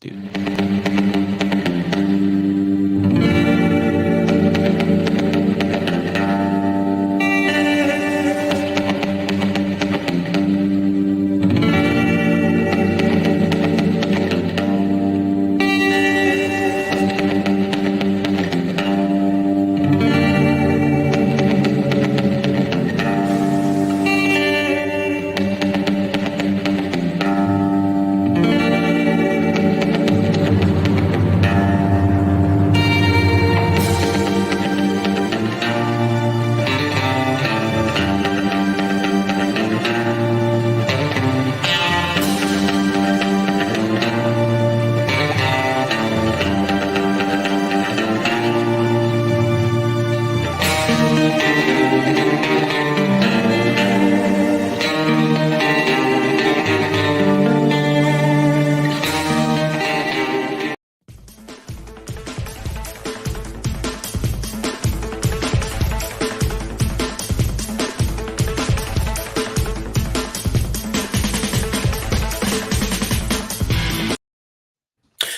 Dude.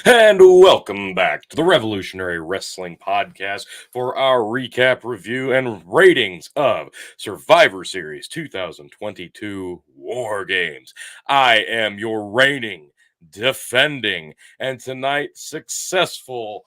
And welcome back to the Revolutionary Wrestling Podcast for our recap, review, and ratings of Survivor Series 2022 War Games. I am your reigning, defending, and tonight successful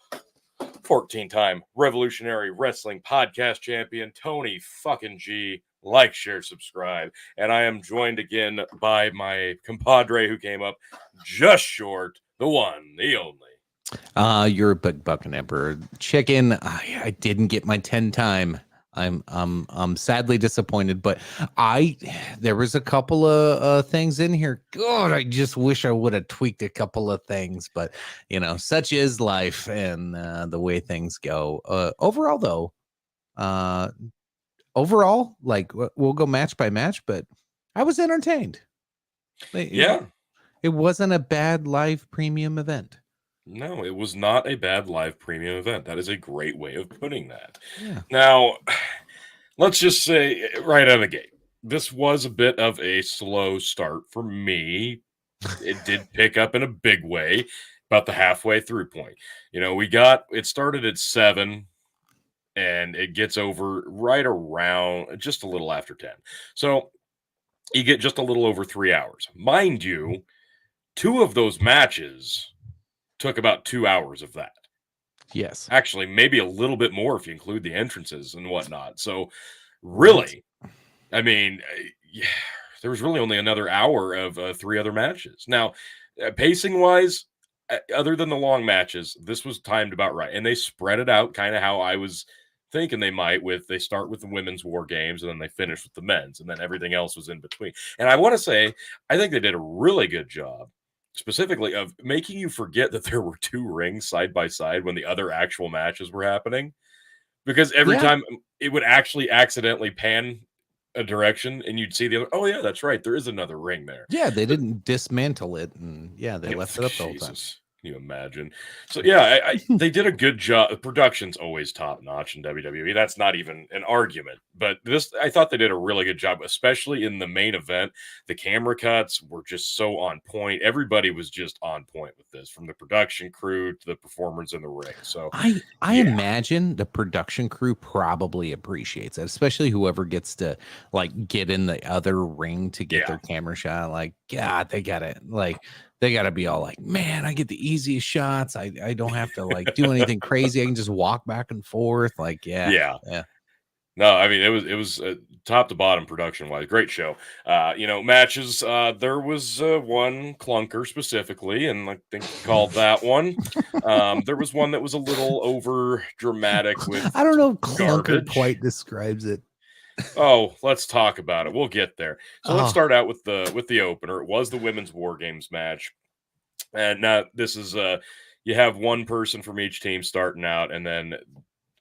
14-time Revolutionary Wrestling Podcast champion, Tony fucking G. Like, share, subscribe. And I am joined again by my compadre who came up just short, the one, the only. You're a big bucking emperor chicken. I didn't get my 10 time. I'm sadly disappointed, but there was a couple of things in here. God, I just wish I would have tweaked a couple of things, but such is life and the way things go. Overall, though, like we'll go match by match, but I was entertained. Yeah, it wasn't a bad live premium event. No, it was not a bad live premium event. That is a great way of putting that. Yeah. Now, let's just say right out of the gate, this was a bit of a slow start for me. It did pick up in a big way about the halfway through point. It started at 7 and it gets over right around just a little after 10. So you get just a little over 3 hours. Mind you, 2 of those matches took about 2 hours of that. Yes. Actually, maybe a little bit more if you include the entrances and whatnot. So, really, I mean, there was really only another hour of 3 other matches. Now, pacing-wise, other than the long matches, this was timed about right. And they spread it out kind of how I was thinking they might they start with the women's war games and then they finish with the men's and then everything else was in between. And I want to say, I think they did a really good job specifically of making you forget that there were 2 rings side by side when the other actual matches were happening, because every time it would actually accidentally pan a direction and you'd see the other. Oh yeah, that's right, there is another ring there. Yeah, they didn't dismantle it, and they left it up the whole time. Can you imagine? So yeah, they did a good job. The production's always top notch in WWE. That's not even an argument. But I thought they did a really good job, especially in the main event. The camera cuts were just so on point. Everybody was just on point with this, from the production crew to the performers in the ring. So I imagine the production crew probably appreciates it, especially whoever gets to get in the other ring to get their camera shot. Like, God, they got it. They got to be all like, man, I get the easiest shots. I don't have to do anything crazy. I can just walk back and forth. Yeah. No, I mean, it was top to bottom production wise, great show. Matches. There was one clunker specifically, and I think you called that one. There was one that was a little over dramatic with. I don't know if clunker quite describes it. Oh, let's talk about it. We'll get there. So let's start out with the opener. It was the women's war games match, and now this is you have one person from each team starting out, and then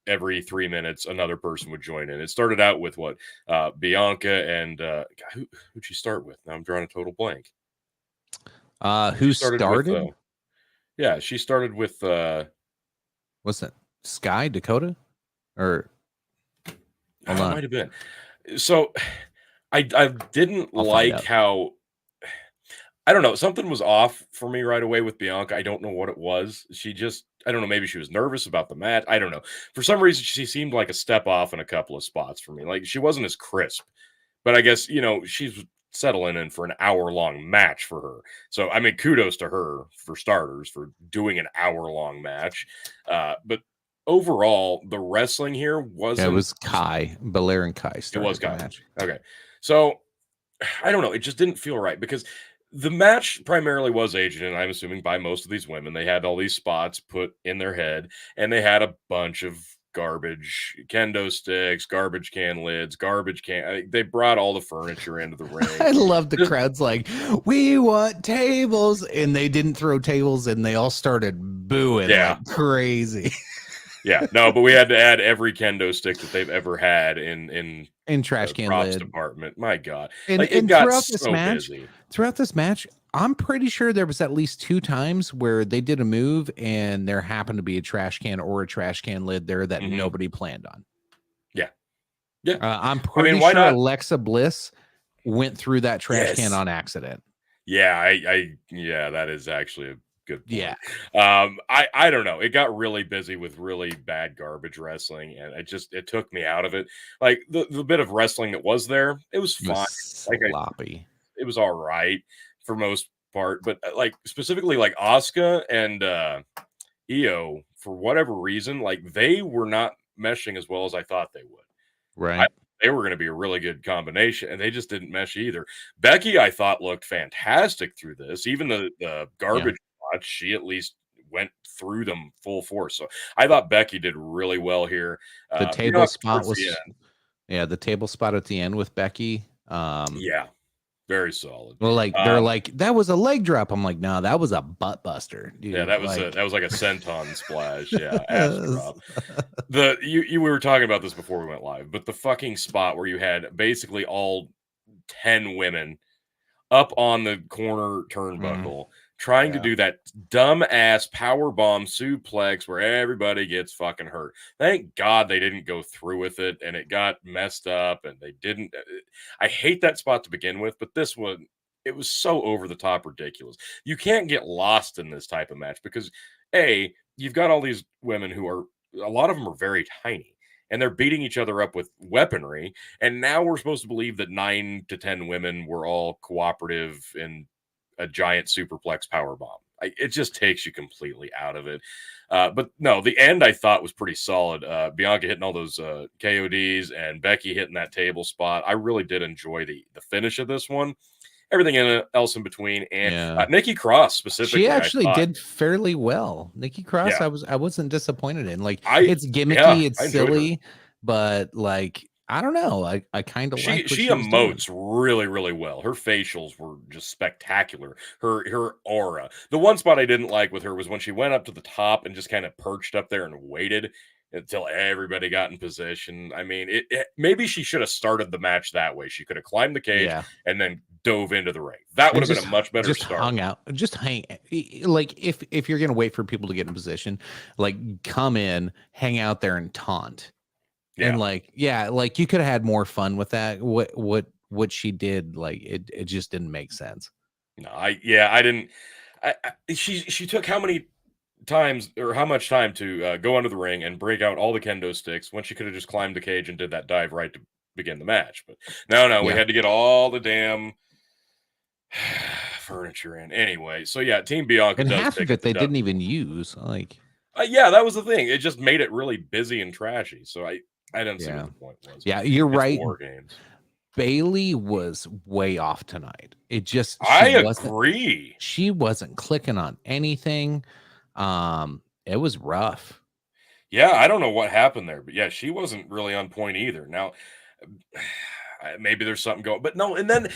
every 3 minutes another person would join in. It started out with Bianca and who'd she start with? Now I'm drawing a total blank. Who started? Yeah, she started with what's that? Sky Dakota, or it might have been. So I didn't like how I don't know, something was off for me right away with Bianca. I don't know what it was. She just I don't know, maybe she was nervous about the match. I don't know. For some reason, she seemed like a step off in a couple of spots for me. Like she wasn't as crisp. But I guess, she's settling in for an hour-long match for her. So, I mean, kudos to her for starters for doing an hour-long match. But overall, the wrestling here Yeah, it wasn't. was Belair and Kai It was started the Kai. match. Okay. So I don't know. It just didn't feel right because the match primarily was aged, and I'm assuming by most of these women. They had all these spots put in their head, and they had a bunch of garbage kendo sticks, garbage can lids, garbage can. They brought all the furniture into the ring. I love the Just- crowd's like, we want tables, and they didn't throw tables, and they all started booing Yeah. like crazy. Yeah, no, but we had to add every kendo stick that they've ever had in In trash the can props lid. department. My God, And like it and got throughout this match, I'm pretty sure there was at least 2 times where they did a move and there happened to be a trash can or a trash can lid there that Mhm. nobody planned on. Yeah, yeah. I'm I mean, pretty why sure not? Alexa Bliss went through that trash can Yes. on accident. Yeah, yeah, that is actually a good point. Yeah. I don't know. It got really busy with really bad garbage wrestling, and it took me out of it. Like the bit of wrestling that was there, it was It fine. was Like sloppy. it was all right for most part, but like specifically like Asuka and Io, for whatever reason, like they were not meshing as well as I thought they would. I Right. they were going to be a really good combination, and they just didn't mesh either. Becky, I thought, looked fantastic through this. Even the Yeah. garbage spots, she at least went through them full force. So I thought Becky did really well here. The table Bianca spot towards the was end, the table spot at the end with Becky. yeah, very solid. Well, like they're like, that was a leg drop. I'm like, no, that was a butt buster, Yeah, dude. that was Like, that was like a senton splash. Yeah, ass drop. You we were talking about this before we went live, but the fucking spot where you had basically all 10 women up on the corner turnbuckle trying to Yeah. do that dumb ass power bomb suplex where everybody gets fucking hurt. Thank God they didn't go through with it and it got messed up and they didn't. I hate that spot to begin with, but this one, it was so over the top ridiculous. You can't get lost in this type of match because you've got all these women who are a lot of them are very tiny and they're beating each other up with weaponry. And now we're supposed to believe that 9 to 10 women were all cooperative in a giant superplex power bomb. It just takes you completely out of it. But no, the end I thought was pretty solid. Bianca hitting all those KODs and Becky hitting that table spot. I really did enjoy the finish of this one. Everything else in between, and Yeah. Nikki Cross specifically, She actually I thought, did fairly well. Nikki Cross, yeah, I wasn't disappointed in. Like, I it's yeah, gimmicky, it's I enjoyed her. silly, but like, I don't know. I kind of She like what she she was doing. emotes really, really well. Her facials were just spectacular. Her aura. The one spot I didn't like with her was when she went up to the top and just kind of perched up there and waited until everybody got in position. I mean, maybe she should have started the match that way. She could have climbed the cage Yeah. and then dove into the ring. That would And have been a much better just start. hung out, just hang. Like, if you're gonna wait for people to get in position, like, come in, hang out there, and taunt. Yeah. And like, like you could have had more fun with that. What she did, like, it just didn't make sense. No, I didn't. She took how many times or how much time to go under the ring and break out all the kendo sticks when she could have just climbed the cage and did that dive right to begin the match. But no, we Yeah. had to get all the damn furniture in anyway. So yeah, Team Bianca And does half pick of up it the they dub. didn't even use. Like, Yeah, that was the thing. It just made it really busy and trashy. So I didn't see Yeah. what the point was. yeah, you're It's right. War Games. Bailey was way off tonight. It just I agree. she wasn't clicking on anything. It was rough. Yeah, I don't know what happened there, but yeah, she wasn't really on point either. Now, maybe there's something going, but no. And then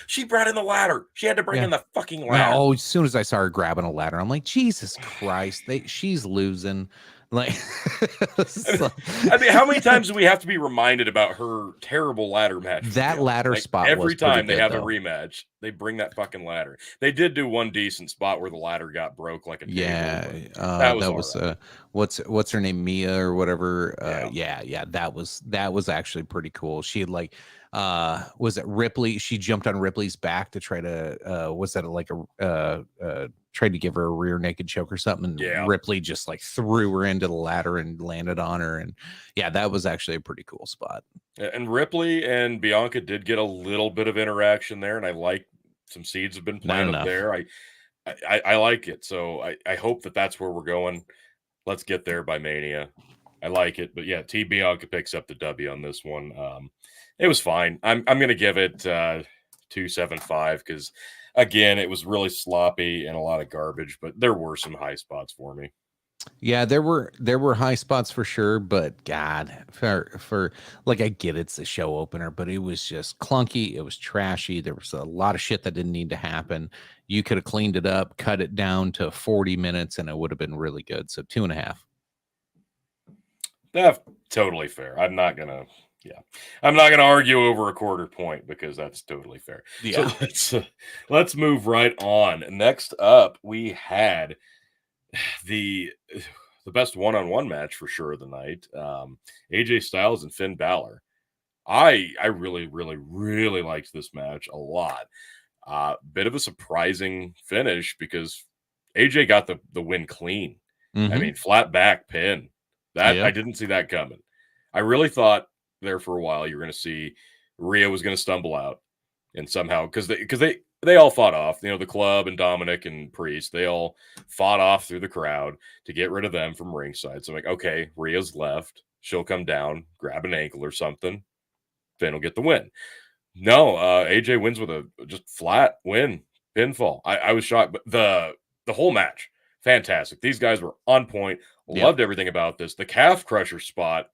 she brought in the ladder. She had to bring Yeah. in the fucking ladder. Oh, as soon as I saw her grabbing a ladder, I'm like, Jesus Christ, she's losing. Like, so- I mean, how many times do we have to be reminded about her terrible ladder match? with That Bianca? ladder Like, spot every was pretty time they good, have though. a rematch, they bring that fucking ladder. They did do one decent spot where the ladder got broke like a table. Yeah, but that was all right. what's her name, Mia or whatever. Yeah. That was actually pretty cool. She had, like, was it Ripley? She jumped on Ripley's back to try to was that like tried to give her a rear naked choke or something, and Yeah. Ripley just like threw her into the ladder and landed on her, and yeah, that was actually a pretty cool spot. And Ripley and Bianca did get a little bit of interaction there, and I like some seeds have been Not planted enough. there. I like it, so I hope that that's where we're going. Let's get there by Mania. I like it, but yeah, T Bianca picks up the W on this one. It was fine. I'm gonna give it 2.75 because again, it was really sloppy and a lot of garbage, but there were some high spots for me. Yeah, there were high spots for sure, but God, for like I get it's a show opener, but it was just clunky. It was trashy. There was a lot of shit that didn't need to happen. You could have cleaned it up, cut it down to 40 minutes, and it would have been really good. So 2.5. That's totally fair. I'm not gonna argue over a quarter point because that's totally fair. Yeah. So let's move right on. Next up, we had the the best one-on-one match for sure of the night. AJ Styles and Finn Balor. I really, really, really liked this match a lot. Bit of a surprising finish because AJ got the win clean. I Mm-hmm. mean, flat back pin. That I Yep. didn't see that coming. I really thought there for a while you were going to see Rhea was going to stumble out and somehow because they all fought off. You know, the club and Dominic and Priest, they all fought off through the crowd to get rid of them from ringside. So I'm like, okay, Rhea's left. She'll come down, grab an ankle or something. Finn will get the win. No, AJ wins with a just flat win, pinfall. I was shocked, but the whole match, fantastic. These guys were on point. Yep. Loved everything about this. The calf crusher spot,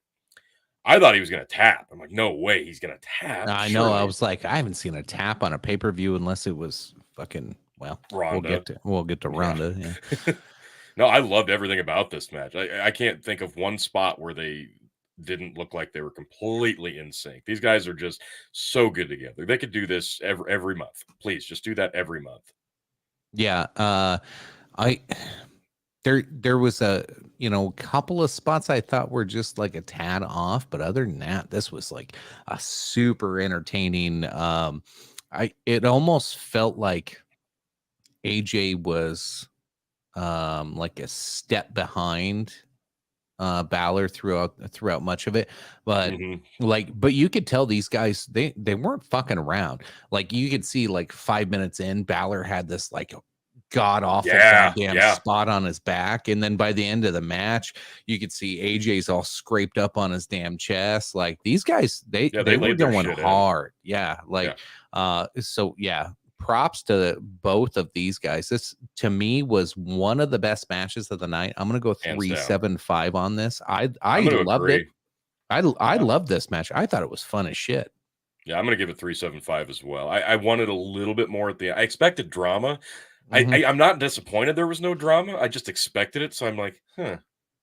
I thought he was going to tap. I'm like, no way, he's going to tap. I know. I Surely, was like, I haven't seen a tap on a pay-per-view unless it was fucking well, Ronda. we'll get to Yeah. Ronda. Yeah. No, I loved everything about this match. I can't think of one spot where they didn't look like they were completely in sync. These guys are just so good together. They could do this every month. Please, just do that every month. Yeah. I there was a couple of spots I thought were just like a tad off, but other than that, this was like a super entertaining. It almost felt like AJ was like a step behind Balor throughout much of it, but Mhm. but you could tell these guys they weren't fucking around. Like you could see like 5 minutes in, Balor had this like god awful Yeah, goddamn yeah, spot on his back, and then by the end of the match, you could see AJ's all scraped up on his damn chest. Like these guys, they yeah, they they were laid their going shit in. hard. Yeah, Yeah, like so yeah, props to both of these guys. This to me was one of the best matches of the night. I'm gonna go hands three down. seven five on this. I I'm gonna loved it. agree. I Yeah. loved this match. I thought it was fun as shit. Yeah, I'm gonna give it 3.75 as well. I wanted a little bit more at the I expected drama. Hmm. I'm not disappointed there was no drama. I just expected it, so I'm like, huh.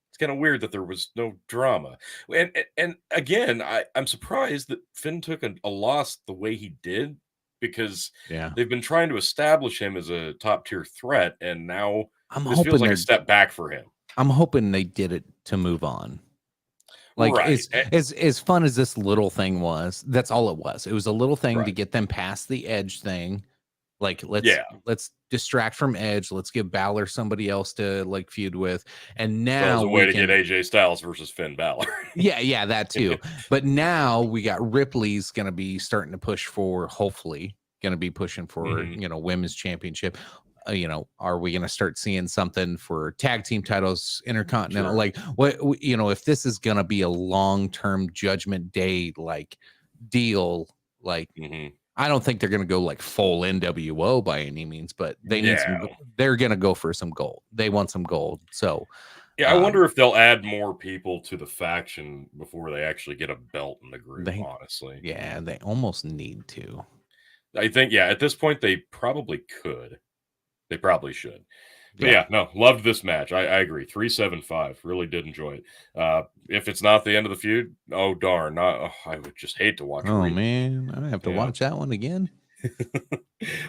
It's kind of weird that there was no drama. And again, I'm surprised that Finn took a loss the way he did because Yeah, they've been trying to establish him as a top tier threat, and now I'm this feels hoping like a they're. step back for him. I'm hoping they did it to move on. Like Right. as fun as this little thing was, that's all it was. It was a little thing to Right. get them past the Edge thing. Like Yeah. let's distract from Edge. Let's give Balor somebody else to like feud with, and Well, as now a way we to get can. AJ Styles versus Finn Balor. Yeah, that too. But now we got Ripley's going to be starting to push for, hopefully, going to be pushing for, Mhm. women's championship. Are we going to start seeing something for tag team titles, intercontinental? Sure. Like, if this is going to be a long term Judgment Day like deal, like, Mhm. I don't think they're going to go like full NWO by any means, but they need Yeah. some, they're going to go for some gold. They want some gold. So, Yeah, I um, wonder if they'll add more people to the faction before they actually get a belt in the group, they, honestly. yeah, they almost need to. I think, yeah, at this point, they probably could. They probably should. But Yeah. yeah, no, loved this match. I agree. 3.75. Really did enjoy it. If it's not the end of the feud, oh, darn. I would just hate to watch a Oh rematch. man, I have to Yeah. watch that one again.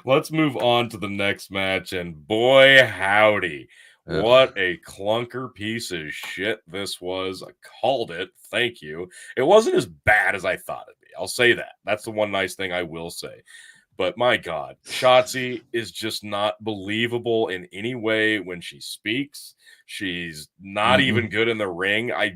Let's move on to the next match. And boy, howdy. Ugh. What a clunker piece of shit this was. I called it. Thank you. It wasn't as bad as I thought it'd be. I'll say that. That's the one nice thing I will say. But my God, Shotzi is just not believable in any way when she speaks. She's not even good in the ring. I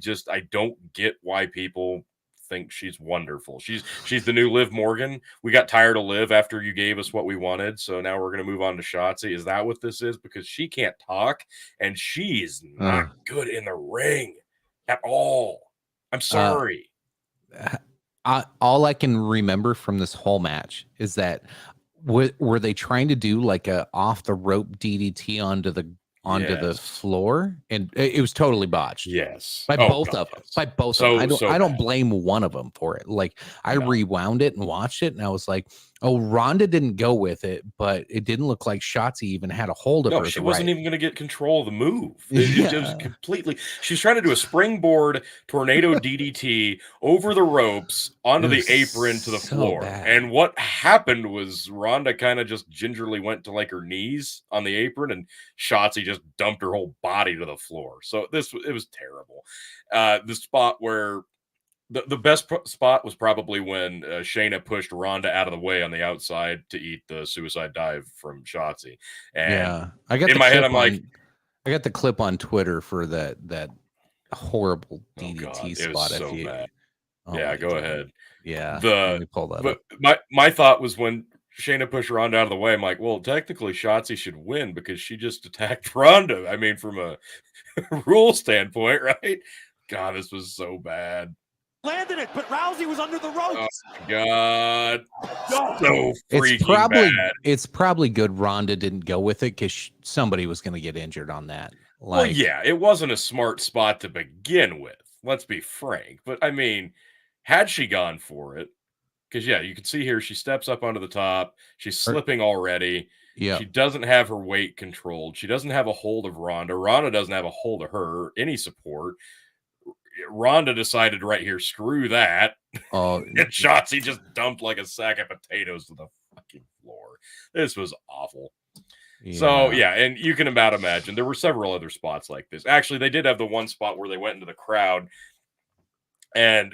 don't get why people think she's wonderful. She's the new Liv Morgan. We got tired of Liv after you gave us what we wanted, so now we're going to move on to Shotzi. Is that what this is? Because she can't talk, and she's not good in the ring at all. I'm sorry. All I can remember from this whole match is that were they trying to do like a off the rope DDT onto the floor, and it was totally botched. Yes, by both of them. By both of them. I don't blame one of them for it. Like I rewound it and watched it, and I was like, "Oh, Ronda didn't go with it, but it didn't look like Shotzi even had a hold of her." No, she wasn't even going to get control of the move. It was completely. She was trying to do a springboard tornado DDT over the ropes onto the apron to the floor. Bad. And what happened was Ronda kind of just gingerly went to like her knees on the apron, and Shotzi just dumped her whole body to the floor. So it was terrible. The spot where the best spot was probably when Shayna pushed Ronda out of the way on the outside to eat the suicide dive from Shotzi. And I got in my head, I'm like, I got the clip on Twitter for that horrible DDT spot. It was so bad. Oh yeah, go ahead. Yeah, let me pull that up. My thought was when Shayna pushed Ronda out of the way, I'm like, well, technically Shotzi should win because she just attacked Ronda. I mean, from a rule standpoint, right? God, this was so bad. Landed it, but Rousey was under the ropes. Oh my God, so freaking bad. It's probably good Ronda didn't go with it because somebody was going to get injured on that. Well, yeah, it wasn't a smart spot to begin with. Let's be frank. But I mean, had she gone for it, because you can see here she steps up onto the top. She's slipping already. Yeah, she doesn't have her weight controlled. She doesn't have a hold of Ronda. Ronda doesn't have a hold of her. Any support. Ronda decided right here, screw that. And Shotzi just dumped like a sack of potatoes to the fucking floor. This was awful. Yeah. So, and you can about imagine there were several other spots like this. Actually, they did have the one spot where they went into the crowd and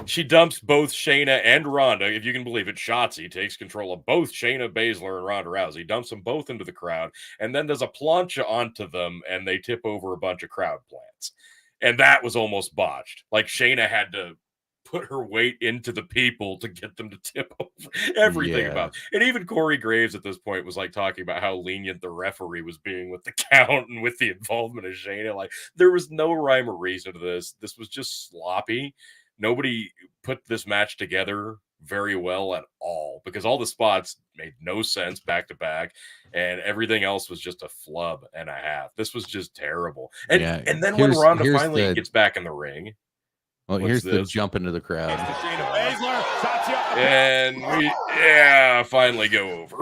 she dumps both Shayna and Ronda. If you can believe it, Shotzi takes control of both Shayna Baszler and Ronda Rousey, dumps them both into the crowd, and then does a plancha onto them, and they tip over a bunch of crowd plants. And that was almost botched. Like Shayna had to put her weight into the people to get them to tip over everything about it. And even Corey Graves at this point was like talking about how lenient the referee was being with the count and with the involvement of Shayna. Like there was no rhyme or reason to this. This was just sloppy. Nobody put this match together very well at all because all the spots made no sense back to back and everything else was just a flub and a half. This was just terrible. And then when Ronda finally gets back in the ring, here's the jump into the crowd. And we finally go over.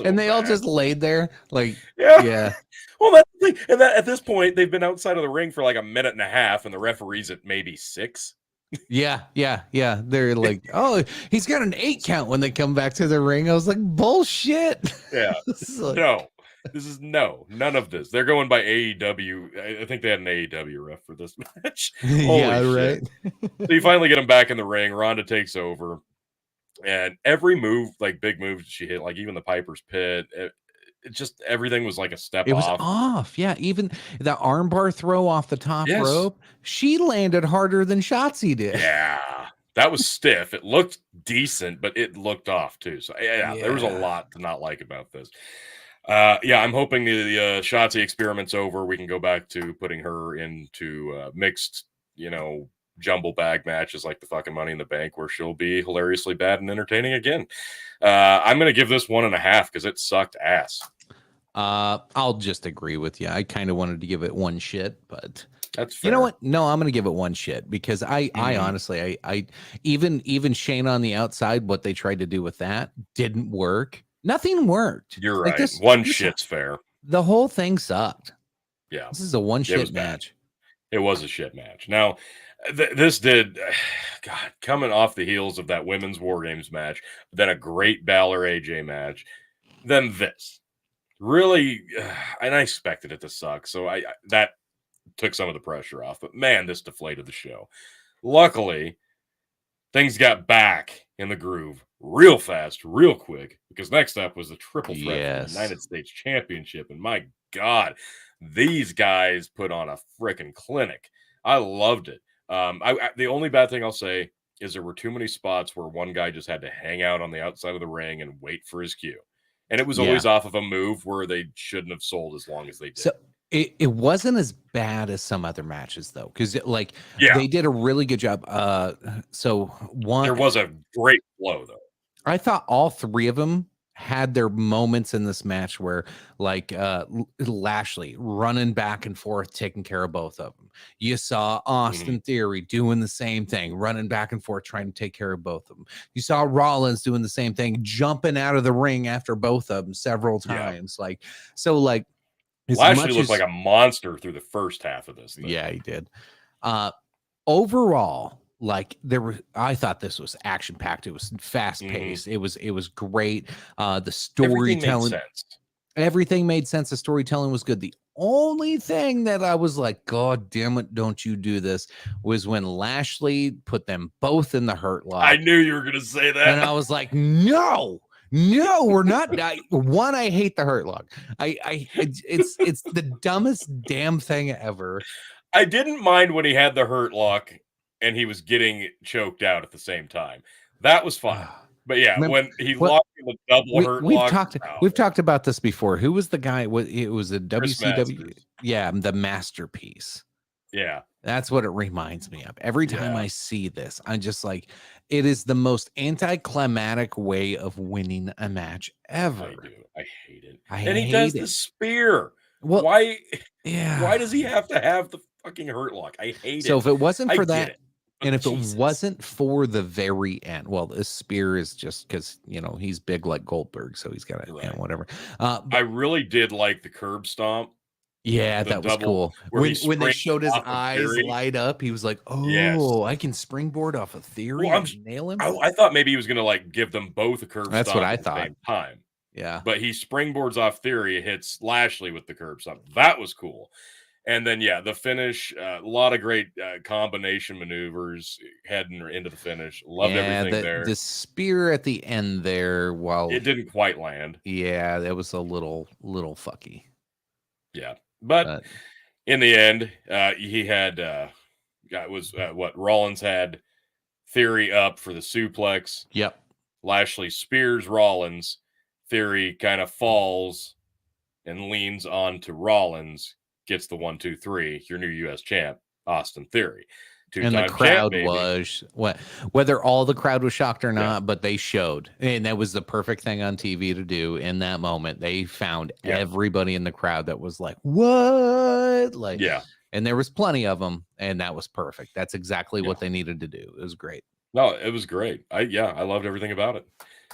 And they all just laid there like Well, that's the thing. And that at this point they've been outside of the ring for like a minute and a half and the referee's at maybe 6. Yeah. They're like, oh, he's got an 8 count when they come back to the ring. I was like, bullshit. Yeah. No, this is none of this. They're going by AEW. I think they had an AEW ref for this match. Holy shit. So you finally get him back in the ring. Ronda takes over. And every move, like big moves she hit, like even the Piper's Pit, it just everything was like a step off. It was off. Yeah. Even the armbar throw off the top rope. She landed harder than Shotzi did. Yeah. That was stiff. It looked decent, but it looked off too. So there was a lot to not like about this. I'm hoping the Shotzi experiment's over. We can go back to putting her into mixed, jumble bag matches like the fucking Money in the Bank where she'll be hilariously bad and entertaining again. I'm going to give this 1.5 because it sucked ass. I'll just agree with you. I kind of wanted to give it 1 shit, but that's fair. You know what? No, I'm going to give it 1 shit because I honestly, I even Shane on the outside, what they tried to do with that didn't work. Nothing worked. You're right. This, 1 shit's fair. The whole thing sucked. Yeah. This is a 1 shit match. It was a shit match. Now, this did, God, coming off the heels of that women's War Games match, then a great Balor AJ match, then this. Really, and I expected it to suck, so I that took some of the pressure off. But man, this deflated the show. luckily, things got back in the groove real fast, real quick, because next up was the triple threat for the Yes. United States Championship. And my God, these guys put on a freaking clinic. I loved it. The only bad thing I'll say is there were too many spots where one guy just had to hang out on the outside of the ring and wait for his cue. And it was Yeah. always off of a move where they shouldn't have sold as long as they did. So it wasn't as bad as some other matches though, because like Yeah. they did a really good job. So There was a great flow though. I thought all three of them had their moments in this match where like Lashley running back and forth, taking care of both of them. You saw Austin Theory doing the same thing, running back and forth, trying to take care of both of them. You saw Rollins doing the same thing, jumping out of the ring after both of them several times. Yeah. Like Lashley looked like a monster through the first half of this thing. Yeah, he did. Overall, like I thought this was action packed. It was fast paced. It was great. The storytelling, everything made sense. The storytelling was good. The only thing that I was like, God damn it, don't you do this, was when Lashley put them both in the Hurt Lock. I knew you were going to say that. And I was like, no, we're not. I hate the Hurt Lock. It's the dumbest damn thing ever. I didn't mind when he had the Hurt Lock and he was getting choked out at the same time. That was fine. But yeah, when he locked in the double Hurt Lock. We've talked about this before. Who was the guy? It was a WCW. Yeah, the Masterpiece. Yeah. That's what it reminds me of. Every time I see this, I'm just like, it is the most anticlimactic way of winning a match ever. I hate it. And he does the spear. Well, why? Yeah. Why does he have to have the fucking Hurt Lock? I hate it. So if it wasn't for that, and if it wasn't for the very end, well, this spear is just because, he's big like Goldberg, so he's got to, whatever. I really did like the curb stomp. Yeah, that was cool. When they showed his eyes light up, he was like, "Oh, I can springboard off of Theory and nail him." I thought maybe he was going to give them both a curb stomp. That's what I thought. At the same time. Yeah, but he springboards off Theory, hits Lashley with the curb stomp. That was cool. And then, the finish, a lot of great combination maneuvers heading into the finish. Loved everything there. The spear at the end there, while it didn't quite land. Yeah, that was a little fucky. Yeah, but in the end, he had Rollins had Theory up for the suplex. Yep. Lashley spears Rollins. Theory kind of falls and leans onto Rollins. Gets the 1, 2, 3. Your new U.S. champ, Austin Theory. And the crowd was whether all the crowd was shocked or not, but they showed, and that was the perfect thing on TV to do in that moment. They found everybody in the crowd that was like, "What?" And there was plenty of them, and that was perfect. That's exactly what they needed to do. It was great. No, it was great. I loved everything about it.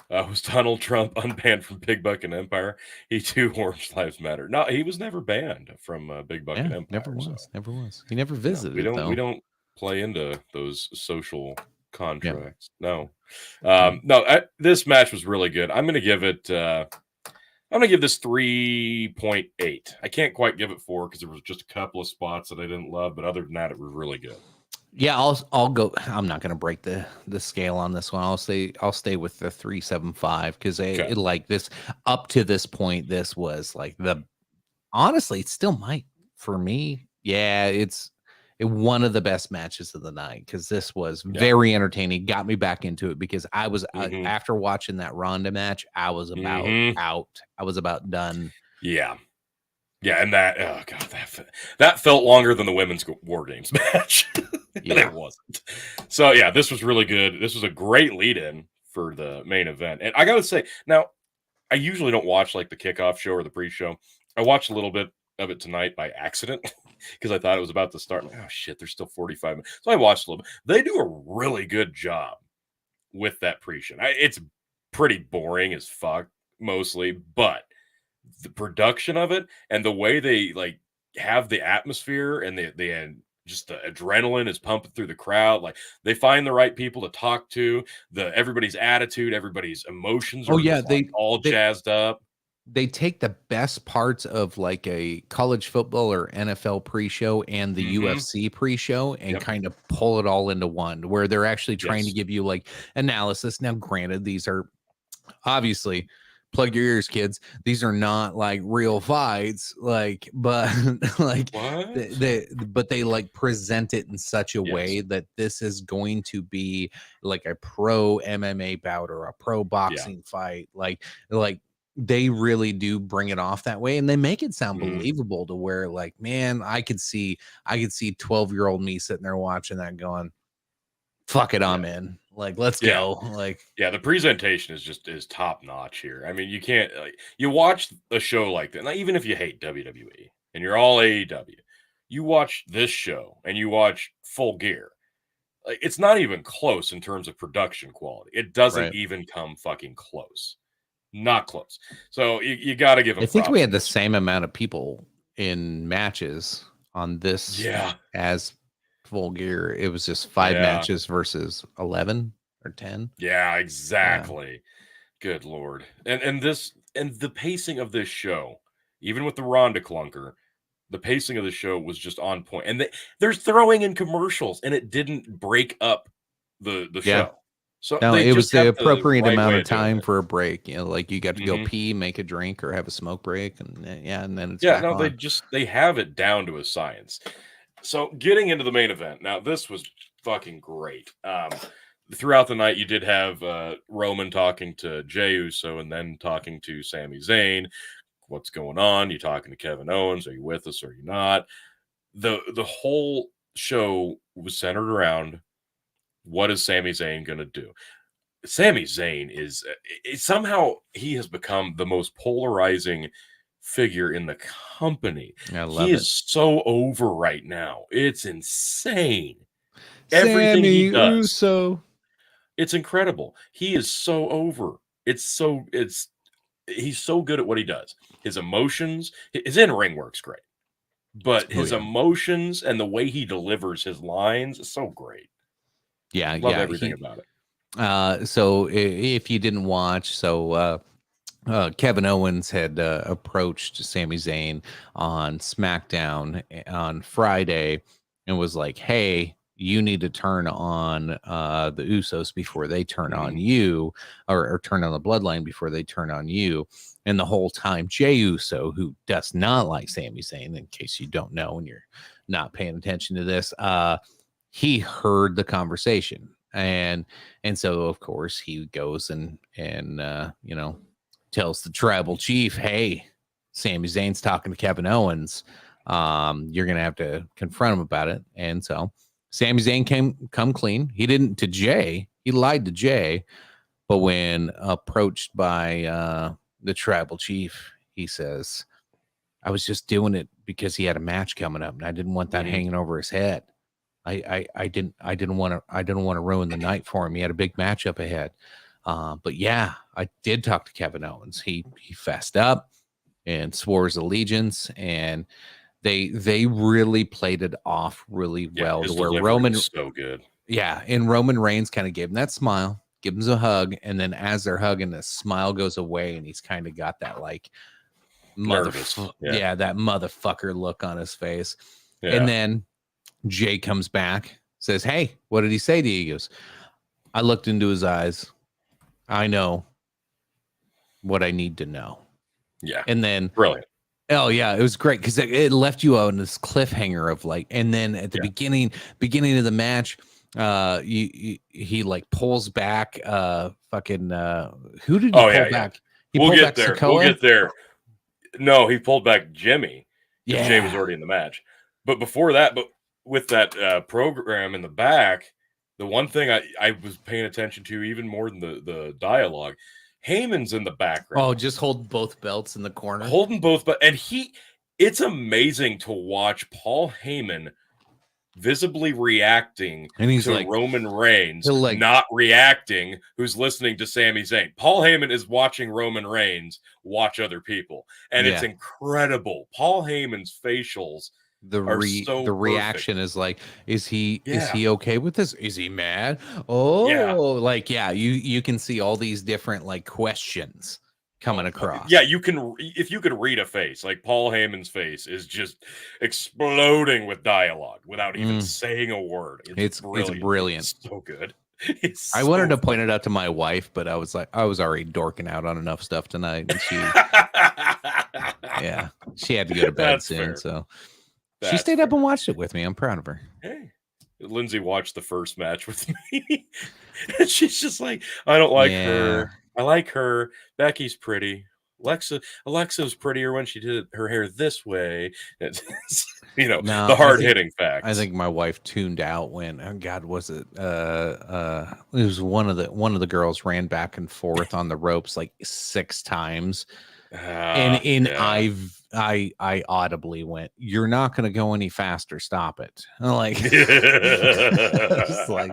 Was Donald Trump unbanned from Big Buck and Empire? He too, Orange Lives Matter. No, he was never banned from Big Buck and Empire. Never was. He never visited. We don't play into those social contracts. No. This match was really good. I'm going to give it. I'm going to give this 3.8. I can't quite give it 4 because there was just a couple of spots that I didn't love, but other than that, it was really good. Yeah, I'll go. I'm not going to break the scale on this one. I'll stay with the 3.75 because like this up to this point, this was like honestly, it still might for me. Yeah, it's one of the best matches of the night because this was very entertaining. Got me back into it because I was after watching that Ronda match, I was about out. I was about done. Yeah. Yeah, and that felt longer than the women's War Games match. It wasn't. So, this was really good. This was a great lead-in for the main event. And I got to say, now, I usually don't watch like the kickoff show or the pre-show. I watched a little bit of it tonight by accident because I thought it was about to start. I'm like, oh, shit, there's still 45 minutes. So I watched a little bit. They do a really good job with that pre-show. It's pretty boring as fuck, mostly, but the production of it and the way they have the atmosphere and the just the adrenaline is pumping through the crowd. Like they find the right people to talk to, everybody's attitude, everybody's emotions are all jazzed up. they take the best parts of like a college football or NFL pre-show and the UFC pre-show and Yep. kind of pull it all into one, where they're actually trying to Yes. give you like analysis. Now, granted, these are obviously, plug your ears, kids, these are not like real fights, like, but like What? but they like present it in such a way Yes. that this is going to be like a pro MMA bout or a pro boxing fight, like they really do bring it off that way, and they make it sound Mhm. believable to where like, man, I could see 12-year-old me sitting there watching that going, fuck it, I'm in, like, let's Yeah. go, like. Yeah, the presentation is top notch here. I mean, you can't you watch a show like that, now, even if you hate WWE and you're all AEW, you watch this show and you watch Full Gear. Like, it's not even close in terms of production quality. It doesn't Right. even come fucking close. Not close. So you got to give them. I think we props had on the this. same amount of people in matches on this Yeah. as Full Gear. It was just 5 Yeah. matches versus 11 or 10. Yeah, exactly. Good lord. And the pacing of this show, even with the Ronda clunker, the pacing of the show was just on point. And they're throwing in commercials, and it didn't break up the Yeah. show. So No, they it was just the have the appropriate right amount way of of doing time it. for a break. You know, like you got to go Mhm. pee, make a drink, or have a smoke break, and and then it's Yeah, back no, on. they have it down to a science. So getting into the main event, now this was fucking great. Throughout the night, you did have Roman talking to Jey Uso and then talking to Sami Zayn. What's going on? You talking to Kevin Owens? Are you with us? Or are you not? The whole show was centered around what is Sami Zayn going to do. Sami Zayn is somehow he has become the most polarizing figure in the company. I He love it. is so over right now. It's insane. Everything Sammy he does, Uso. it's incredible. He is so over. It's he's so good at what he does. His emotions, his in-ring work's great. But Oh, his yeah. emotions and the way he delivers his lines is so great. Yeah, Love yeah. everything about it. So if you didn't watch, so Kevin Owens had approached Sami Zayn on SmackDown on Friday and was like, "Hey, you need to turn on the Usos before they turn on Mhm. you, or turn on the Bloodline before they turn on you." And the whole time, Jey Uso, who does not like Sami Zayn, in case you don't know and you're not paying attention to this, he heard the conversation, and so of course he goes and you know, tells the tribal chief, "Hey, Sami Zayn's talking to Kevin Owens. You're gonna have to confront him about it." And so Sami Zayn come clean. He didn't to Jay. He lied to Jay, but when approached by the tribal chief, he says, "I was just doing it because he had a match coming up, and I didn't want that Mhm. hanging over his head. I didn't want to ruin the night for him. He had a big matchup ahead." But yeah, I did talk to Kevin Owens. He fessed up and swore his allegiance, and they really played it off really Yeah, well to his where delivery was so good. and Roman Reigns kind of gave him that smile, give him a hug, and then as they're hugging, the smile goes away, and he's kind of got that like Nervous. Yeah. yeah, that motherfucker look on his face. And Yeah. then Jay comes back, says, "Hey, what did he say to you?" He goes, "I looked into his eyes. I know what I need to know." Yeah. And then, Brilliant. oh yeah, it was great because it left you on this cliffhanger of like, and then at the beginning of the match, he like pulls back, fucking, who did he pull Yeah. back? He We'll pulled get back there. Sikoa? We'll get there. No, he pulled back Jimmy because Jay was Yeah. already in the match. But before that, but with that program in the back, the one thing I was paying attention to even more than the dialogue, Heyman's in the background. Oh, just hold both belts in the corner. Holding both, but it's amazing to watch Paul Heyman visibly reacting And he's to like, Roman Reigns, he'll like, not reacting, who's listening to Sami Zayn. Paul Heyman is watching Roman Reigns watch other people, and it's yeah. incredible. Paul Heyman's facials are so the perfect. reaction is like, is he Yeah. okay with this? Is he mad? Oh, Yeah. like, yeah, you can see all these different like questions coming across. Yeah, you can, if you could read a face, like Paul Heyman's face is just exploding with dialogue without even saying a word. It's brilliant. It's brilliant. It's so good. It's I so wanted to point it out to my wife, but I was already dorking out on enough stuff tonight, and she had to go to bed That's soon, fair. so she That's stayed up fair. and watched it with me. I'm proud of her. Hey, Lindsay watched the first match with me, and she's just like, I don't like her. I like her. Becky's pretty. Alexa's prettier when she did her hair this way. It's, the hard hitting facts. I think my wife tuned out when, oh God, was it? It was one of the girls ran back and forth on the ropes like 6 times, and I audibly went, "You're not going to go any faster. Stop it!" I'm like, just like.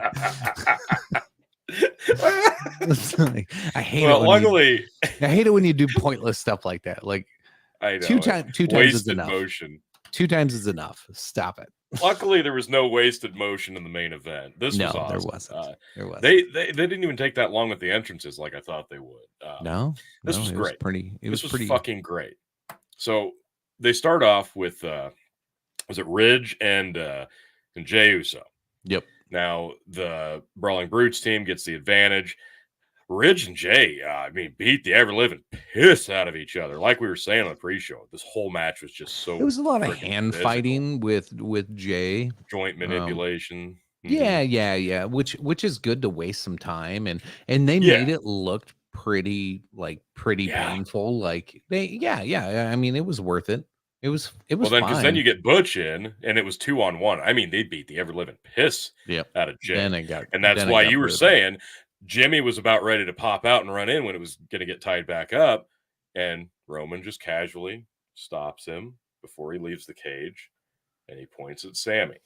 I hate it. Luckily, I hate it when you do pointless stuff like that. Like, I know two times is enough. Motion. 2 times is enough. Stop it. Luckily, there was no wasted motion in the main event. This was awesome. There wasn't. There wasn't. They didn't even take that long with the entrances like I thought they would. This was great. This was fucking great. So they start off with was it Ridge and Jey Uso? Yep. Now the Brawling Brutes team gets the advantage. Ridge and Jey, beat the ever-living piss out of each other. Like we were saying on the pre-show, this whole match was just so. It was a lot of hand fighting with Jey, joint manipulation. Yeah. Which is good to waste some time, and they made it look pretty painful. Like I mean, it was worth it. It was well then because then you get Butch in, and it was 2-on-1. I mean, they beat the ever-living piss out of Jey, and that's why you were saying. Jimmy was about ready to pop out and run in when it was going to get tied back up, and Roman just casually stops him before he leaves the cage, and he points at Sammy,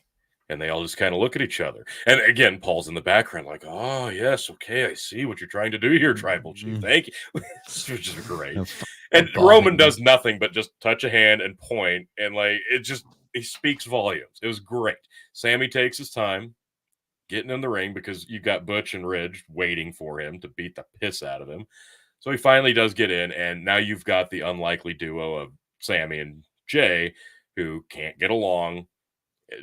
and they all just kind of look at each other. And again, Paul's in the background like, oh, yes, okay, I see what you're trying to do here, Tribal Chief. Thank you. This was just great. And Roman does nothing but just touch a hand and point, and he speaks volumes. It was great. Sammy takes his time getting in the ring because you got Butch and Ridge waiting for him to beat the piss out of him. So he finally does get in, and now you've got the unlikely duo of Sammy and Jey who can't get along.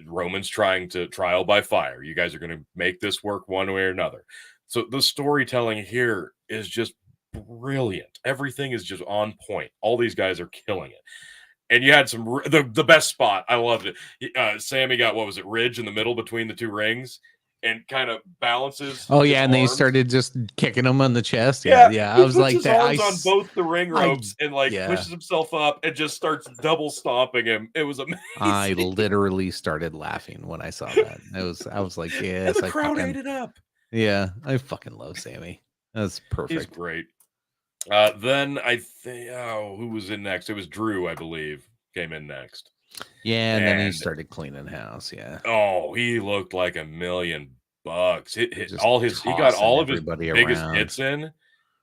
Roman's trying to trial by fire. You guys are going to make this work one way or another. So the storytelling here is just brilliant. Everything is just on point. All these guys are killing it. And you had the best spot. I loved it. Sammy got, what was it, Ridge in the middle between the 2 rings, and kind of balances. Oh yeah, and they started just kicking him on the chest. Yeah. I was like that. Arms on both the ring ropes and pushes himself up and just starts double stomping him. It was amazing. I literally started laughing when I saw that. I was like, yes, the crowd ate it up. Yeah, I fucking love Sammy. That's perfect. He's great. Then I think, who was in next? It was Drew, I believe, came in next. Yeah, and then he started cleaning house. Yeah. Oh, he looked like $1,000,000. He got all of his biggest hits in,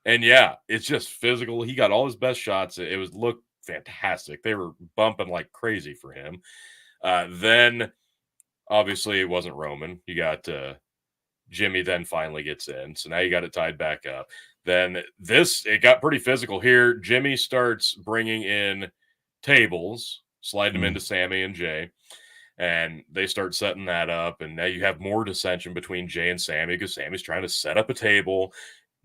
and it's just physical. He got all his best shots. It looked fantastic. They were bumping like crazy for him. Then obviously it wasn't Roman. You got Jimmy. Then finally gets in. So now you got it tied back up. Then it got pretty physical here. Jimmy starts bringing in tables, sliding them into Sammy and Jey, and they start setting that up. And now you have more dissension between Jey and Sammy because Sammy's trying to set up a table.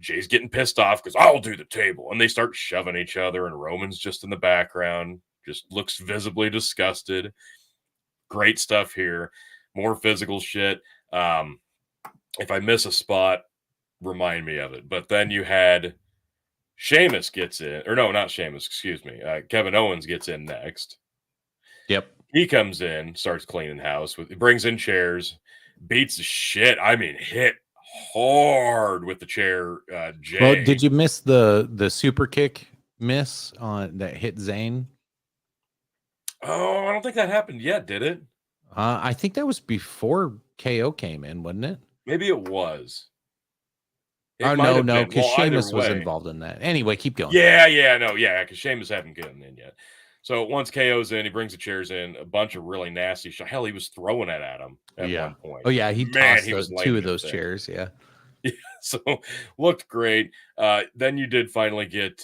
Jay's getting pissed off because I'll do the table. And they start shoving each other, and Roman's just in the background, just looks visibly disgusted. Great stuff here. More physical shit. If I miss a spot, remind me of it. But then you had Sheamus gets in, or no, not Sheamus, excuse me. Kevin Owens gets in next. Yep. He comes in, starts cleaning house, brings in chairs, beats the shit. I mean, hit hard with the chair. Jey. Well, did you miss the super kick miss on that hit Zayn? Oh, I don't think that happened yet, did it? I think that was before KO came in, wasn't it? Maybe it was. No, because Sheamus was involved in that. Anyway, keep going. Because Sheamus hadn't gotten in yet. So once KO's in, he brings the chairs in, a bunch of really nasty shit. Hell, he was throwing it at him at one point. Oh, yeah, he tossed 2 of those chairs, yeah. So looked great. Then you did finally get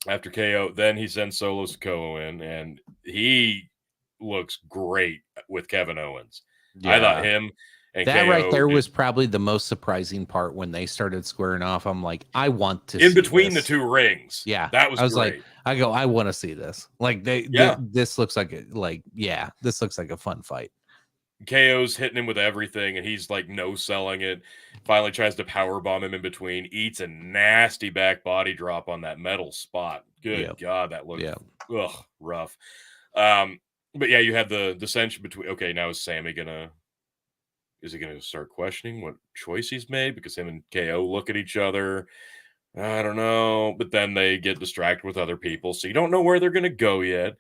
After KO, then he sends Solo Sikoa in, and he looks great with Kevin Owens. I thought him and that right KO there did, was probably the most surprising part when they started squaring off. I'm like, I want to in see between this. the two rings. Yeah, that was I was great. like, I want to see this. Like Yeah. this looks like this looks like a fun fight. KO's hitting him with everything, and he's like no selling it. Finally tries to power bomb him in between. Eats a nasty back body drop on that metal spot. Good God, that looked rough. But yeah, you had the dissension between. Okay, now is he gonna start questioning what choice he's made because him and KO look at each other? I don't know. But then they get distracted with other people, so you don't know where they're gonna go yet.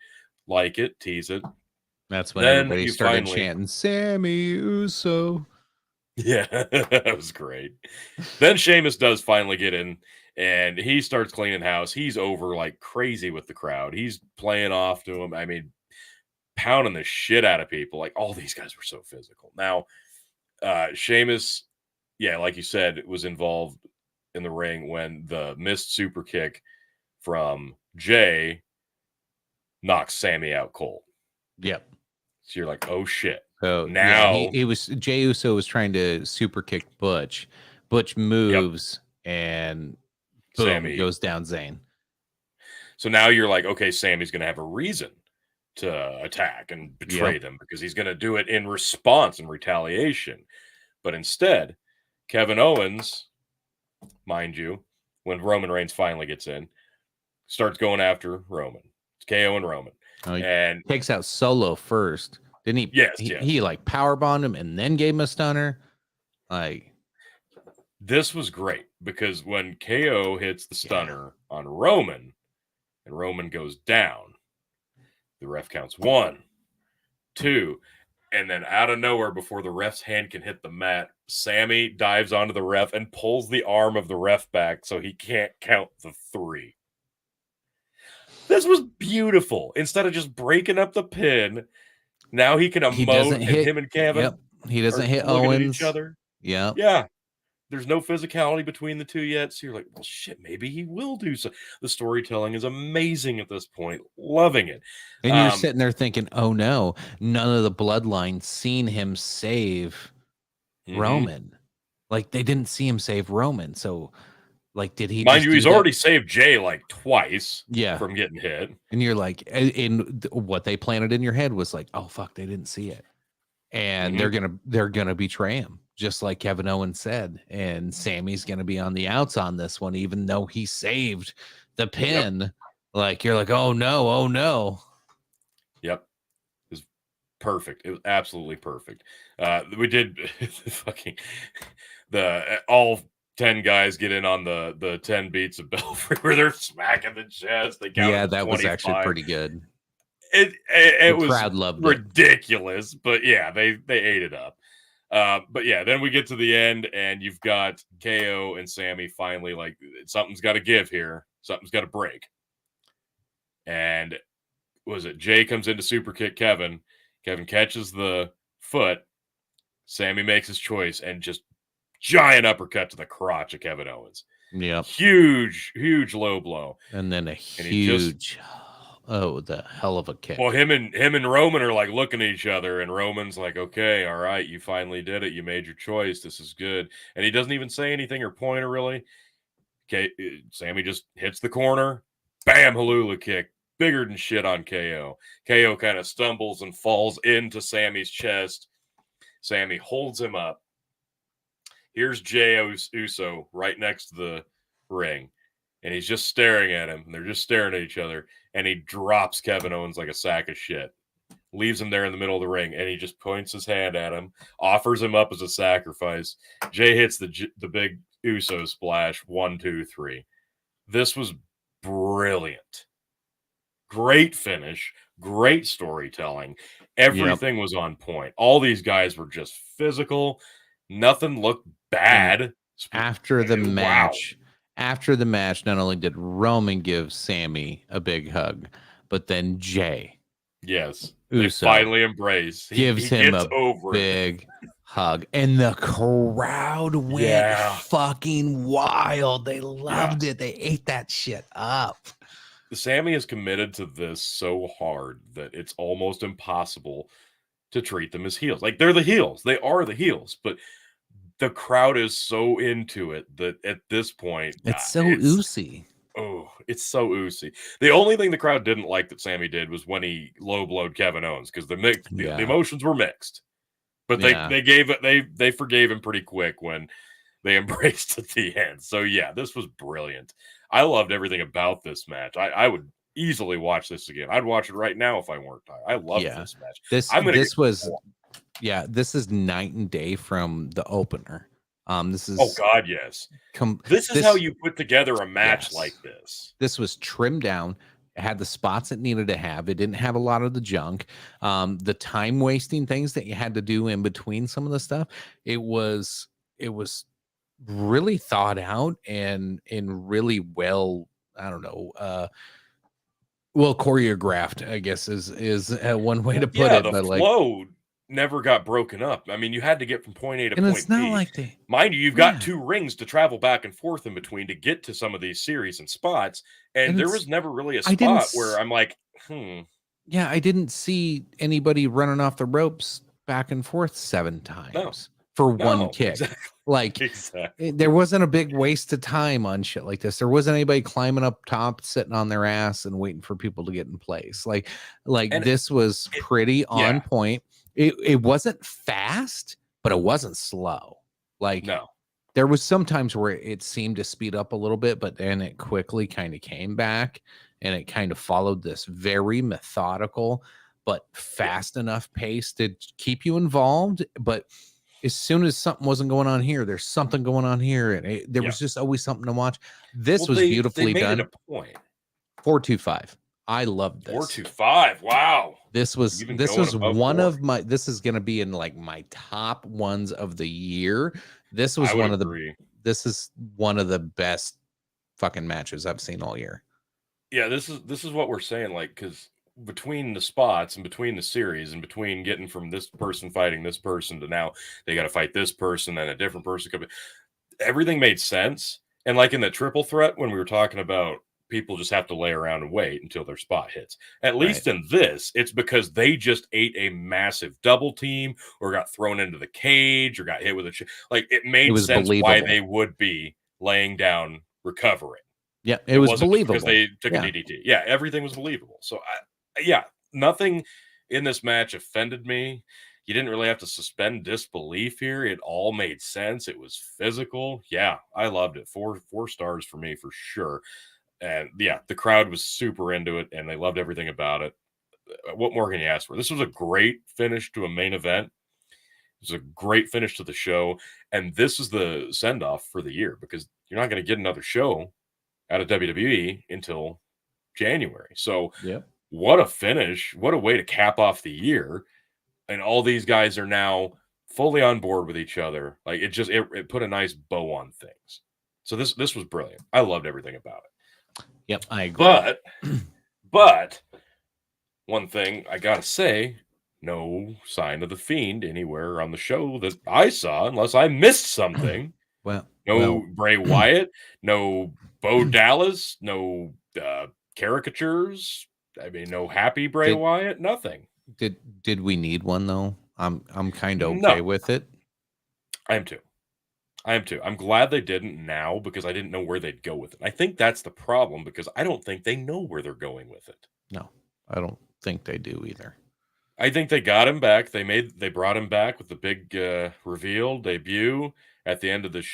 Like it, tease it. That's when Then everybody you started finally chanting Sammy Uso. Yeah, that was great. Then Sheamus does finally get in, and he starts cleaning house. He's over like crazy with the crowd. He's playing off to him. I mean, pounding the shit out of people. Like, all these guys were so physical. Now, Sheamus, yeah, like you said, was involved in the ring when the missed super kick from Jay knocks Sammy out cold. Yep. So you're like, oh shit. So Now he was Jey Uso was trying to super kick Butch. Butch moves and boom, Sammy goes down Zayn. So now you're like, okay, Sammy's going to have a reason to attack and betray them because he's going to do it in response and retaliation. But instead, Kevin Owens, mind you, when Roman Reigns finally gets in, starts going after Roman. It's KO and Roman. And takes out Solo first. Didn't he? Yes, he like power bombed him and then gave him a stunner. Like, this was great because when KO hits the stunner on Roman and Roman goes down, the ref counts 1, 2, and then out of nowhere, before the ref's hand can hit the mat, Sammy dives onto the ref and pulls the arm of the ref back so he can't count the 3. This was beautiful. Instead of just breaking up the pin, now he can emote, and him and Kevin. Yep. He doesn't hit looking Owens. at each other. Yeah. Yeah. There's no physicality between the two yet. So you're like, well, shit, maybe he will do so. The storytelling is amazing at this point. Loving it. And you're sitting there thinking, oh no, none of the bloodline seen him save Roman. Like, they didn't see him save Roman. So, like, did he? Mind you, he's already saved Jay like twice from getting hit. And you're like, in what they planted in your head was like, oh fuck, they didn't see it. And they're gonna betray him, just like Kevin Owens said. And Sammy's gonna be on the outs on this one, even though he saved the pin. Like, you're like, oh no. Yep. It was perfect. It was absolutely perfect. We did fucking all 10 guys get in on the 10 beats of Belfry where they're smacking the chest. They count that 25. was actually pretty good. It was crowd loved ridiculous, but yeah, they ate it up. But yeah, then we get to the end, and you've got KO and Sammy finally like, something's got to give here. Something's got to break. And Jay comes in to super kick Kevin. Kevin catches the foot. Sammy makes his choice and just giant uppercut to the crotch of Kevin Owens. Yeah. Huge low blow. And then the hell of a kick. Well, him and Roman are like looking at each other, and Roman's like, okay, all right, you finally did it. You made your choice. This is good. And he doesn't even say anything or point or really. Okay, Sammy just hits the corner. Bam, Halula kick. Bigger than shit on KO. KO kind of stumbles and falls into Sammy's chest. Sammy holds him up. Here's Jey Uso right next to the ring. And he's just staring at him. And they're just staring at each other. And he drops Kevin Owens like a sack of shit. Leaves him there in the middle of the ring. And he just points his hand at him. Offers him up as a sacrifice. Jey hits the big Uso splash. 1, 2, 3. This was brilliant. Great finish. Great storytelling. Everything was on point. All these guys were just physical. Nothing looked bad. After the match, not only did Roman give Sammy a big hug, but then Jey, Uso, they Uso finally embrace. Gives him a big hug, and the crowd went fucking wild. They loved it. They ate that shit up. Sammy is committed to this so hard that it's almost impossible to treat them as heels. Like, they're the heels. They are the heels, but the crowd is so into it that at this point, It's so oozy. oh, it's so oozy. The only thing the crowd didn't like that Sammy did was when he low blowed Kevin Owens, because the emotions were mixed. But they forgave him pretty quick when they embraced at the end. So yeah, this was brilliant. I loved everything about this match. I would easily watch this again. I'd watch it right now if I weren't tired. I loved this match. This is night and day from the opener. This is oh god, yes. This is how you put together a match like this. This was trimmed down. It had the spots it needed to have. It didn't have a lot of the junk. The time wasting things that you had to do in between some of the stuff. It was really thought out and really well, I don't know, well choreographed, I guess is one way to put it. The but flow never got broken up. I mean, you had to get from point A to and point it's not B. like Mind you, you've got 2 rings to travel back and forth in between to get to some of these series and spots, and there was never really a spot where I'm like, yeah, I didn't see anybody running off the ropes back and forth 7 times for one kick. Exactly. Like, there wasn't a big waste of time on shit like this. There wasn't anybody climbing up top, sitting on their ass and waiting for people to get in place. Like this was pretty on point. It wasn't fast, but it wasn't slow. Like, there was some times where it seemed to speed up a little bit, but then it quickly kind of came back, and it kind of followed this very methodical but fast enough pace to keep you involved. But as soon as something wasn't going on here, there's something going on here, and there was just always something to watch. This was beautifully done. It a point. 425. I loved this. 425. Wow. This was one of my. This is going to be in like my top ones of the year. This was one of the. This is one of the best fucking matches I've seen all year. Yeah, this is what we're saying. Like, because between the spots and between the series and between getting from this person fighting this person to now they got to fight this person and a different person coming, everything made sense. And like in the triple threat when we were talking about people just have to lay around and wait until their spot hits. At least in this, it's because they just ate a massive double team or got thrown into the cage or got hit with like it made sense why they would be laying down recovering. Yeah, it was believable because they took a DDT. Yeah, everything was believable. So nothing in this match offended me. You didn't really have to suspend disbelief here. It all made sense. It was physical. Yeah, I loved it. 4 stars for me for sure. And yeah, the crowd was super into it, and they loved everything about it. What more can you ask for? This was a great finish to a main event. It was a great finish to the show, and this is the send-off for the year because you're not going to get another show out of WWE until January. So what a finish. What a way to cap off the year. And all these guys are now fully on board with each other. Like it put a nice bow on things. So this was brilliant. I loved everything about it. Yep, I agree. But one thing I gotta say, no sign of the Fiend anywhere on the show that I saw, unless I missed something. Bray Wyatt, no Bo Dallas, no caricatures. I mean, no happy Bray Wyatt, nothing. Did we need one though? I'm kind of okay with it. I am too. I'm glad they didn't now because I didn't know where they'd go with it. I think that's the problem because I don't think they know where they're going with it. No, I don't think they do either. I think they got him back. They brought him back with the big reveal debut at the end of the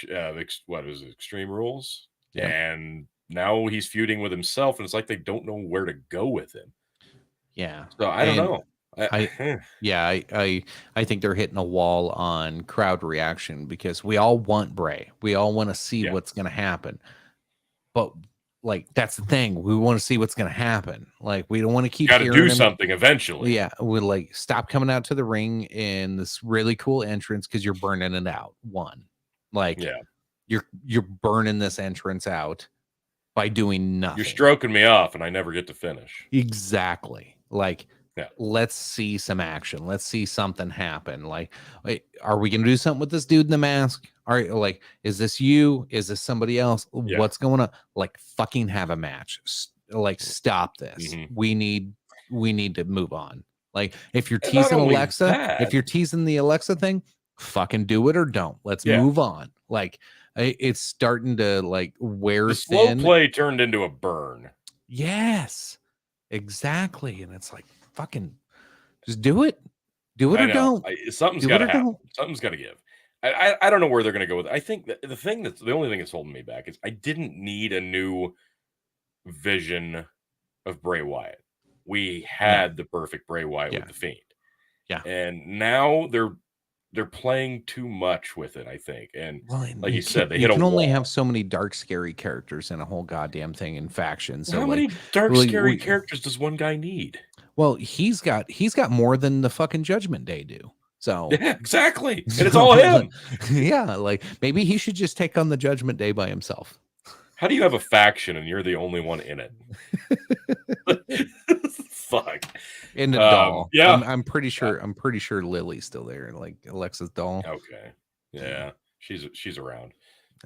what was it, Extreme Rules, and now he's feuding with himself, and it's like they don't know where to go with him. Yeah, so I don't know. I think they're hitting a wall on crowd reaction because we all want Bray. We all want to see what's going to happen. But like that's the thing, we want to see what's going to happen. Like we don't want to keep got to do something eventually. Yeah, we like stop coming out to the ring in this really cool entrance because you're burning it out. You're burning this entrance out by doing nothing. You're stroking me off, and I never get to finish. Exactly. Like. Let's see some action. Let's see something happen. Like, wait, are we gonna do something with this dude in the mask? Is this you? Is this somebody else? What's going on? Like, fucking have a match. like stop this. Mhm. We need to move on. Like if you're And not teasing only Alexa, that- if you're teasing the Alexa thing, fucking do it or don't. Let's Yeah. move on. Like it's starting to like wear The slow thin. play turned into a burn. Yes, exactly. And it's like fucking just do it. Do it I or know. don't. Something's Do got it to or happen. don't. Something's got to give. I don't know where they're going to go with it. I think that the only thing that's holding me back is I didn't need a new vision of Bray Wyatt. We had the perfect Bray Wyatt Yeah. with the Fiend. Yeah. And now they're playing too much with it, I think. And Well, like you said, they hit you a can only wall. have so many dark, scary characters in a whole goddamn thing in faction. So How like, many dark, like, scary characters does one guy need? well, he's got more than the fucking Judgment Day do. So Yeah, exactly. And it's all him. Yeah, like maybe he should just take on the Judgment Day by himself. How do you have a faction and you're the only one in it? Fuck. In a doll. Yeah. I'm pretty sure Lily's still there, like Alexa's doll. Okay. Yeah. She's around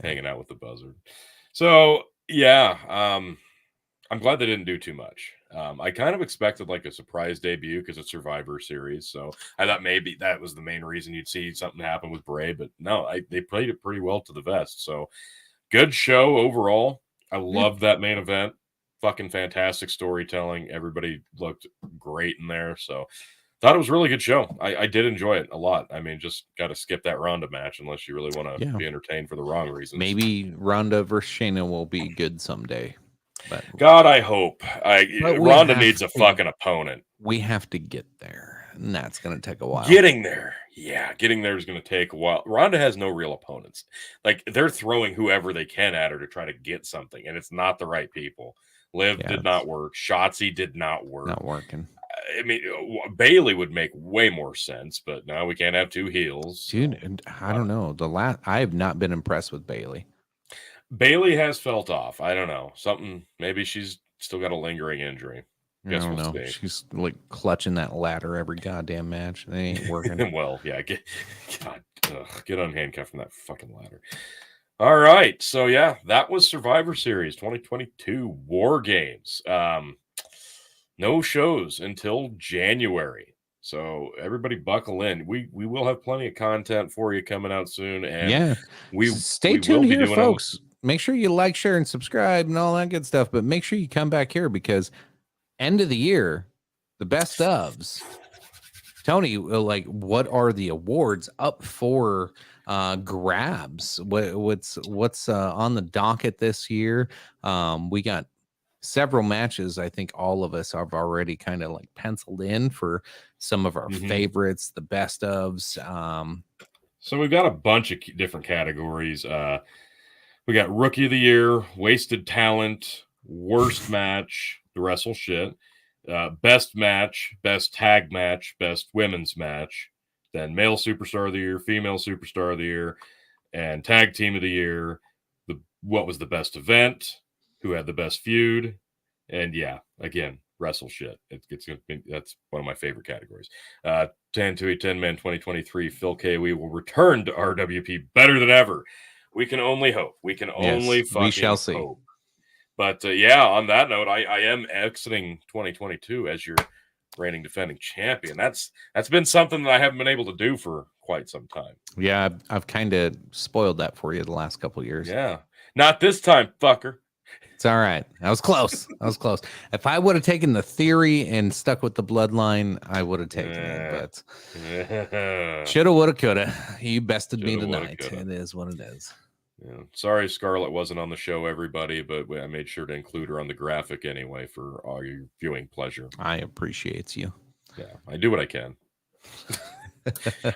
hanging out with the buzzard. So yeah, I'm glad they didn't do too much. I kind of expected like a surprise debut because it's Survivor Series. So I thought maybe that was the main reason you'd see something happen with Bray, but no, they played it pretty well to the vest. So good show overall. I loved that main event. Fucking fantastic storytelling. Everybody looked great in there. So thought it was a really good show. I did enjoy it a lot. I mean, just got to skip that Ronda match unless you really want to be entertained for the wrong reasons. Maybe Ronda versus Shayna will be good someday. But God, I hope. Ronda needs a fucking opponent. We have to get there, and that's going to take a while. Getting there is going to take a while. Ronda has no real opponents. Like they're throwing whoever they can at her to try to get something, and it's not the right people. Liv did not work. Shotzi did not work. Not working. I mean, Bailey would make way more sense, but now we can't have two heels. Dude, I don't know. I have not been impressed with Bailey. Bailey has felt off. I don't know. Something, maybe she's still got a lingering injury. I don't know. She's like clutching that ladder every goddamn match. They ain't working. Well, yeah. Get unhandcuffed from that fucking ladder. All right. So, yeah, that was Survivor Series 2022 War Games. No shows until January. So everybody buckle in. We will have plenty of content for you coming out soon. And stay tuned here, folks. Make sure you like, share, and subscribe and all that good stuff. But make sure you come back here because end of the year, the best ofs. Tony, like, what are the awards up for grabs? What's on the docket this year? We got several matches. I think all of us have already kind of like penciled in for some of our favorites, the best ofs. So we've got a bunch of different categories. We got Rookie of the Year, Wasted Talent, Worst Match, the Wrestle Shit, Best Match, Best Tag Match, Best Women's Match, then Male Superstar of the Year, Female Superstar of the Year, and Tag Team of the Year. What was the best event? Who had the best feud? And yeah, again, Wrestle Shit. That's one of my favorite categories. 10 to a 10-man 2023. Phil K. We will return to RWP better than ever. We can only hope. We can only fucking we shall see. Hope. But yeah, on that note, I am exiting 2022 as your reigning defending champion. That's been something that I haven't been able to do for quite some time. Yeah, I've kind of spoiled that for you the last couple of years. Yeah, not this time, fucker. It's all right. I was close. If I would have taken the theory and stuck with the bloodline, I would have taken it. But shoulda, woulda, coulda. You bested me tonight. It is what it is. Yeah. Sorry, Scarlett wasn't on the show, everybody, but I made sure to include her on the graphic anyway for all your viewing pleasure. I appreciate you. Yeah, I do what I can.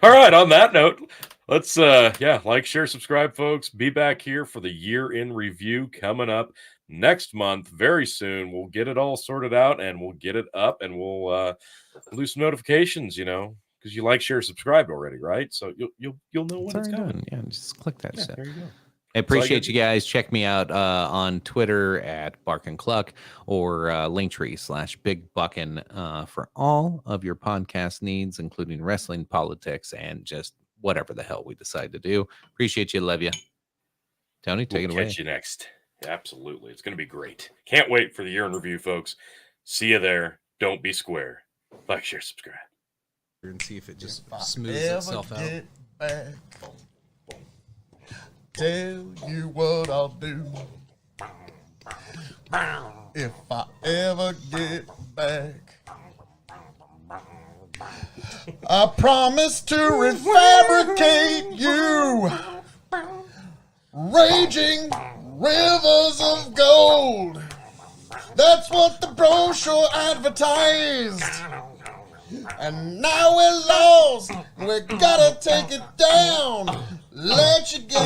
All right, on that note, let's like, share, subscribe, folks. Be back here for the year in review coming up next month very soon. We'll get it all sorted out and we'll get it up and we'll do some notifications, because you like, share, subscribe already, right? So you'll know when it's coming. Yeah, just click that shit. There you go. I appreciate you guys. Check me out on Twitter at Bark and Cluck or Linktree/Big for all of your podcast needs, including wrestling, politics, and just whatever the hell we decide to do. Appreciate you. Love you. Tony, take it away. Catch you next. Absolutely. It's going to be great. Can't wait for the year in review, folks. See you there. Don't be square. Like, share, subscribe. And see if it just If I smooths ever itself out. get back, tell you what I'll do. If I ever get back, I promise to refabricate you. Raging rivers of gold. That's what the brochure advertised. And now we're lost. We gotta take it down. Let you get